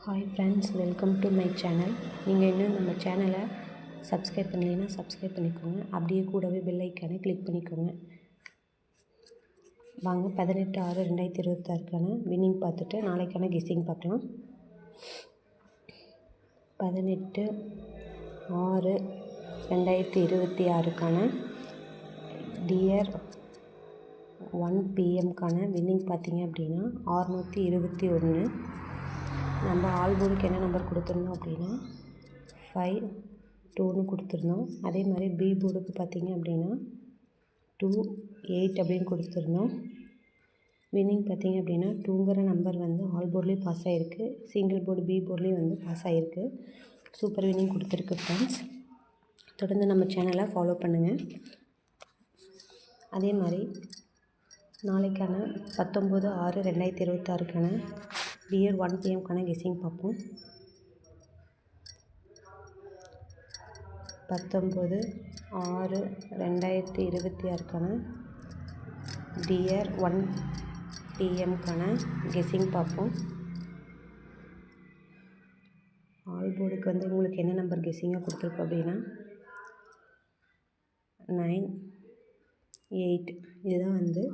Hi friends, welcome to my channel. நீங்கள் இன்னும் நம்ம சேனலை சப்ஸ்கிரைப் பண்ணலைன்னா சப்ஸ்கிரைப் பண்ணிக்கோங்க. அப்படியே கூடவே பெல் ஐக்கானை கிளிக் பண்ணிக்கோங்க. வாங்க 18/6/2026க்கான வின்னிங் பார்த்துட்டு நாளைக்கான கெஸ்ஸிங் பார்க்கலாம். 18/6/2026க்கான டியர் 1 PM வின்னிங் பார்த்தீங்க அப்படின்னா 621. நம்ம ஆல் போர்டுக்கு என்ன நம்பர் கொடுத்துருந்தோம் அப்படின்னா 5 2ன்னு கொடுத்துருந்தோம். அதே மாதிரி பி போர்டுக்கு பார்த்தீங்க அப்படின்னா 2 8 அப்படின்னு கொடுத்துருந்தோம். வின்னிங் பார்த்தீங்க அப்படின்னா 2ங்கிற நம்பர் வந்து ஆல் போர்ட்லேயும் பாஸ் ஆகிருக்கு, சிங்கிள் போர்டு பி போர்ட்லேயும் வந்து பாஸ் ஆகிருக்கு. சூப்பர் வின்னிங் கொடுத்துருக்கு ஃப்ரெண்ட்ஸ். தொடர்ந்து நம்ம சேனலை ஃபாலோ பண்ணுங்கள். அதே மாதிரி நாளைக்கான 19/6/2026க்கான டியர் 1 PM கெஸ்ஸிங் பார்ப்போம். 19/6/2026க்கான டியர் 1 PM கெஸ்ஸிங் பார்ப்போம். ஆல் போர்டுக்கு வந்து உங்களுக்கு என்ன நம்பர் கெஸ்ஸிங்காக கொடுத்துருக்கு அப்படின்னா 9 8. இதுதான் வந்து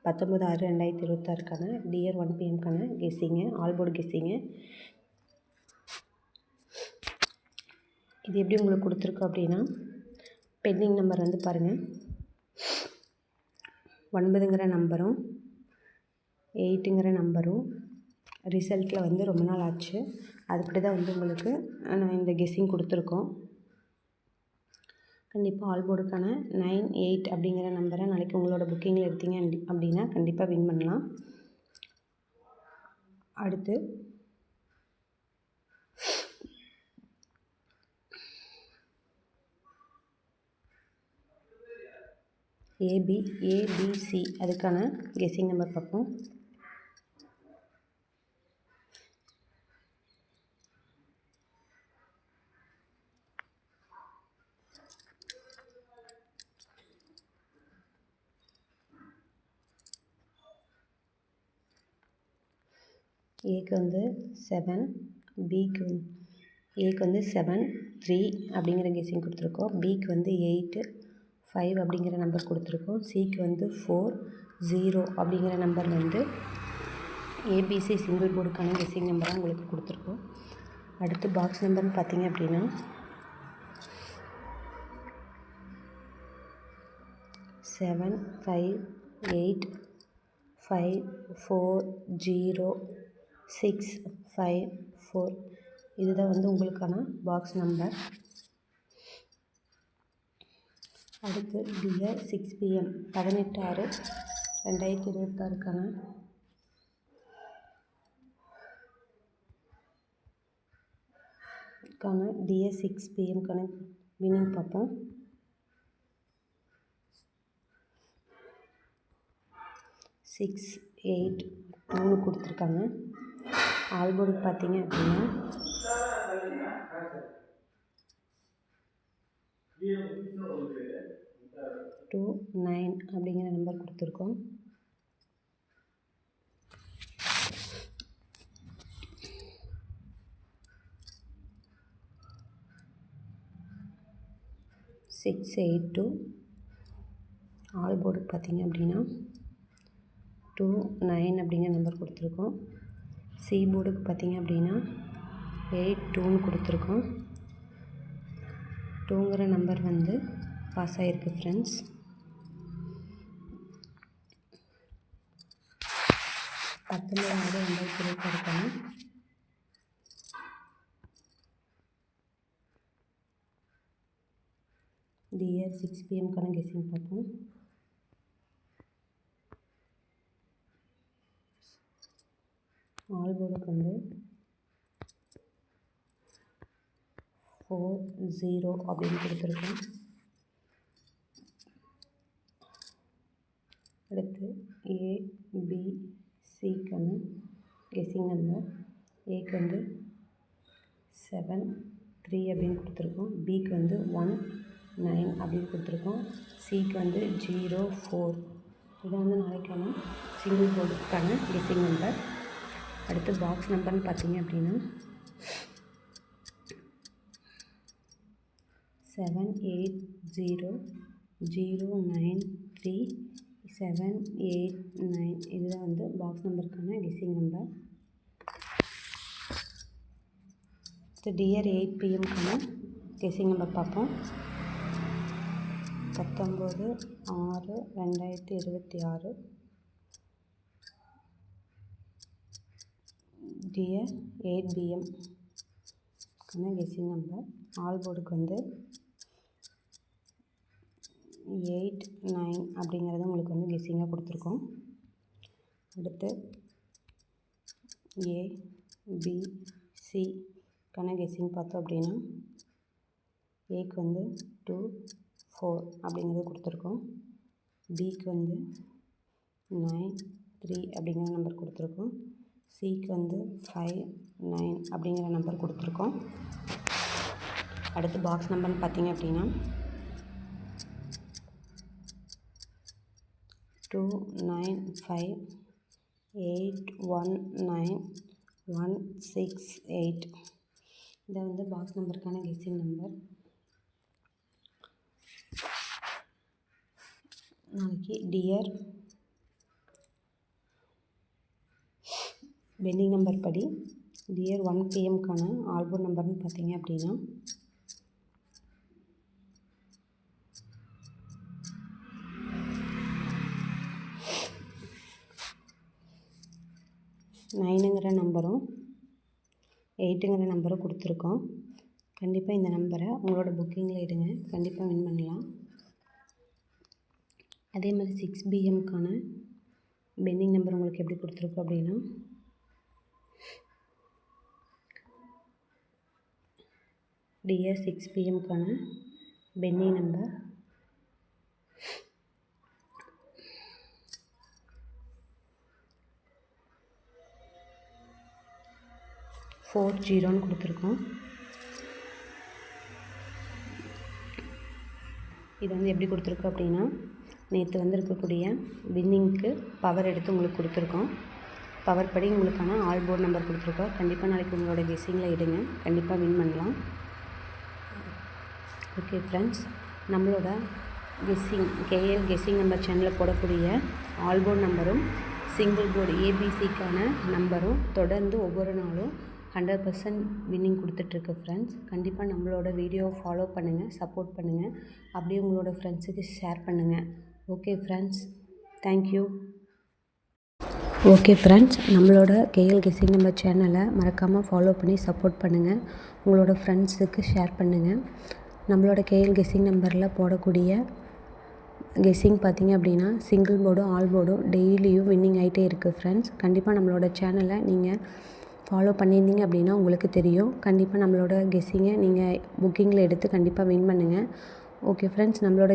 19/6/2026க்கான டியர் 1 PM கெஸ்ஸிங்கு, ஆல் போர்டு கெஸ்ஸிங்கு. இது எப்படி உங்களுக்கு கொடுத்துருக்கு அப்படின்னா பெண்டிங் நம்பர் வந்து பாருங்கள், 9ங்கிற நம்பரும் 8ங்கிற நம்பரும் ரிசல்ட்டில் வந்து ரொம்ப நாள் ஆச்சு. அதுபடி தான் வந்து உங்களுக்கு நான் இந்த கெஸ்ஸிங் கொடுத்துருக்கோம். கண்டிப்பாக ஆல் போர்டுக்கான 9 8 அப்படிங்கிற நம்பரை நாளைக்கு உங்களோட புக்கிங்கில் எடுத்தீங்க அப்படின்னா கண்டிப்பாக வின் பண்ணலாம். அடுத்து ஏபிசி அதுக்கான கெஸ்ஸிங் நம்பர் பார்ப்போம். ஏக்கு வந்து 7, ஏக்கு வந்து 7 3 அப்படிங்கிற கெஸ்ஸிங் கொடுத்துருக்கோம். பிக்கு வந்து 8 5 அப்படிங்கிற நம்பர் கொடுத்துருக்கோம். சிக்கு வந்து 4 0 அப்படிங்கிற நம்பர் வந்து ஏபிசி சிங்கிள் போர்டுக்கான கெஸ்ஸிங் நம்பராக உங்களுக்கு கொடுத்துருக்கோம். அடுத்து பாக்ஸ் நம்பர்னு பார்த்தீங்க அப்படின்னா 7 5 8 5 4 0 6 5 4. இதுதான் வந்து உங்களுக்கான பாக்ஸ் நம்பர். அடுத்து டியர் 6 PM 18/6/2026க்கான டியர் 6 PM வின்னிங் பார்ப்போம். 6 8 2 கொடுத்துருக்காங்க. ஆல் போர்டுக்கு பார்த்தீங்க அப்படின்னா 2 9 அப்படிங்கிற நம்பர் கொடுத்துருக்கோம். சிக்ஸ் 8 2 ஆல் போர்டுக்கு பார்த்தீங்க அப்படின்னா 2 9 அப்படிங்கிற நம்பர் கொடுத்துருக்கோம். சி போர்டுக்கு பார்த்தீங்க அப்படின்னா 8 2ன்னு கொடுத்துருக்கோம். 2ங்கிற நம்பர் வந்து பாஸ் ஆகிருக்கு ஃப்ரெண்ட்ஸ். டியர் 6 PM கெஸ்ஸிங் பார்ப்போம். ஆல் போர்டுக்கு வந்து 4 0 அப்படின்னு கொடுத்துருக்கோம். அடுத்து ஏபிசிக்கான கெஸ்ஸிங் நம்பர். ஏக்கு வந்து 7 3 அப்படின்னு கொடுத்துருக்கோம். பிக்கு வந்து 1 9 அப்படின்னு கொடுத்துருக்கோம். சிக்கு வந்து 0 4. இதை வந்து நாளைக்கான சிங்கிள் போர்டுக்கான கெஸ்ஸிங் நம்பர். அடுத்து பாக்ஸ் நம்பர்னு பார்த்தீங்க அப்படின்னா 780093789. இதுதான் வந்து பாக்ஸ் நம்பருக்கான கெஸ்ஸிங் நம்பர். டியர் 8 PM-க்கான கெஸ்ஸிங் நம்பர் பார்ப்போம். 19/6/2026. டியர் 8 PM-க்கான கெஸ்ஸிங் நம்பர். ஆல் போர்டுக்கு வந்து 8, 9 அப்படிங்கிறது உங்களுக்கு வந்து கெஸ்ஸிங்காக கொடுத்துருக்கோம். அடுத்து ABCக்கான கெஸ்ஸிங் பார்த்தோம் அப்படின்னா ஏக்கு வந்து 2, 4 அப்படிங்கிறது கொடுத்துருக்கோம். பிக்கு வந்து 9, 3 அப்படிங்கிற நம்பர் கொடுத்துருக்கோம். சிக்கு வந்து 5, 9 அப்படிங்கிற நம்பர் கொடுத்துருக்கோம். அடுத்து பாக்ஸ் நம்பர்னு பார்த்தீங்க அப்படின்னா 2958191168. இதை வந்து பாக்ஸ் நம்பருக்கான கெஸ்ஸிங் நம்பர். நாளைக்கு டியர் பெண்டிங் நம்பர் படி டியர் 1 PM-க்கான ஆல்போர்ட் நம்பர்னு பார்த்தீங்க அப்படின்னா 9ங்கிற நம்பரும் 8ங்கிற நம்பரும் கொடுத்துருக்கோம். கண்டிப்பாக இந்த நம்பரை உங்களோட புக்கிங்கில் இடுங்க, கண்டிப்பாக வின் பண்ணலாம். அதே மாதிரி 6 PM-க்கான பெண்டிங் நம்பர் உங்களுக்கு எப்படி கொடுத்துருக்கோம் அப்படின்னா டியர் 6 PM-க்கான பெண்டிங் நம்பர் 40ன்னு கொடுத்துருக்கோம். இது வந்து எப்படி கொடுத்துருக்கோம் அப்படின்னா நேற்று வந்து இருக்கக்கூடிய வின்னிங்க்கு பவர் எடுத்து உங்களுக்கு கொடுத்துருக்கோம். பவர் படி உங்களுக்கான ஆல் போர்ட் நம்பர் கொடுத்துருக்கோம். கண்டிப்பாக நாளைக்கு உங்களோட கெஸ்ஸிங்கில் இடுங்க, கண்டிப்பாக வின் பண்ணலாம். ஓகே ஃப்ரெண்ட்ஸ், நம்மளோட கெஸ்ஸிங் கேஎல் கெஸ்ஸிங் நம்பர் சேனலில் போடக்கூடிய ஆல் போர்ட் நம்பரும் சிங்கிள் போர்டு ஏபிசிக்கான நம்பரும் தொடர்ந்து ஒவ்வொரு நாளும் 100% வின்னிங் கொடுத்துட்ருக்கு ஃப்ரெண்ட்ஸ். கண்டிப்பாக நம்மளோட வீடியோவை ஃபாலோ பண்ணுங்கள், சப்போர்ட் பண்ணுங்கள், அப்படியே உங்களோட ஃப்ரெண்ட்ஸுக்கு ஷேர் பண்ணுங்கள். Okay friends, thank you. Okay friends, நம்மளோட கேஎல் கெஸ்ஸிங் நம்பர் சேனலை மறக்காமல் ஃபாலோ பண்ணி சப்போர்ட் பண்ணுங்கள், உங்களோட ஃப்ரெண்ட்ஸுக்கு ஷேர் பண்ணுங்கள். நம்மளோட கேஎல் கெஸ்ஸிங் நம்பரில் போடக்கூடிய கெஸ்ஸிங் பார்த்திங்க அப்படின்னா சிங்கிள் போர்டும் ஆல் போர்டும் டெய்லியும் வின்னிங் ஆகிட்டே இருக்குது ஃப்ரெண்ட்ஸ். கண்டிப்பாக நம்மளோட சேனலை நீங்கள் ஃபாலோ பண்ணியிருந்தீங்க அப்படின்னா உங்களுக்கு தெரியும். கண்டிப்பாக நம்மளோட கெஸ்ஸிங்கை நீங்கள் புக்கிங்கில் எடுத்து கண்டிப்பாக வின் பண்ணுங்கள். ஓகே ஃப்ரெண்ட்ஸ், நம்மளோட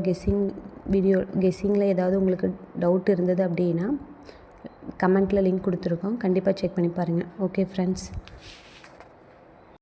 கெஸ்ஸிங்கில் ஏதாவது உங்களுக்கு டவுட் இருந்தது அப்படின்னா கமெண்ட்டில் லிங்க் கொடுத்துருக்கோம், கண்டிப்பாக செக் பண்ணி பாருங்கள். Okay friends.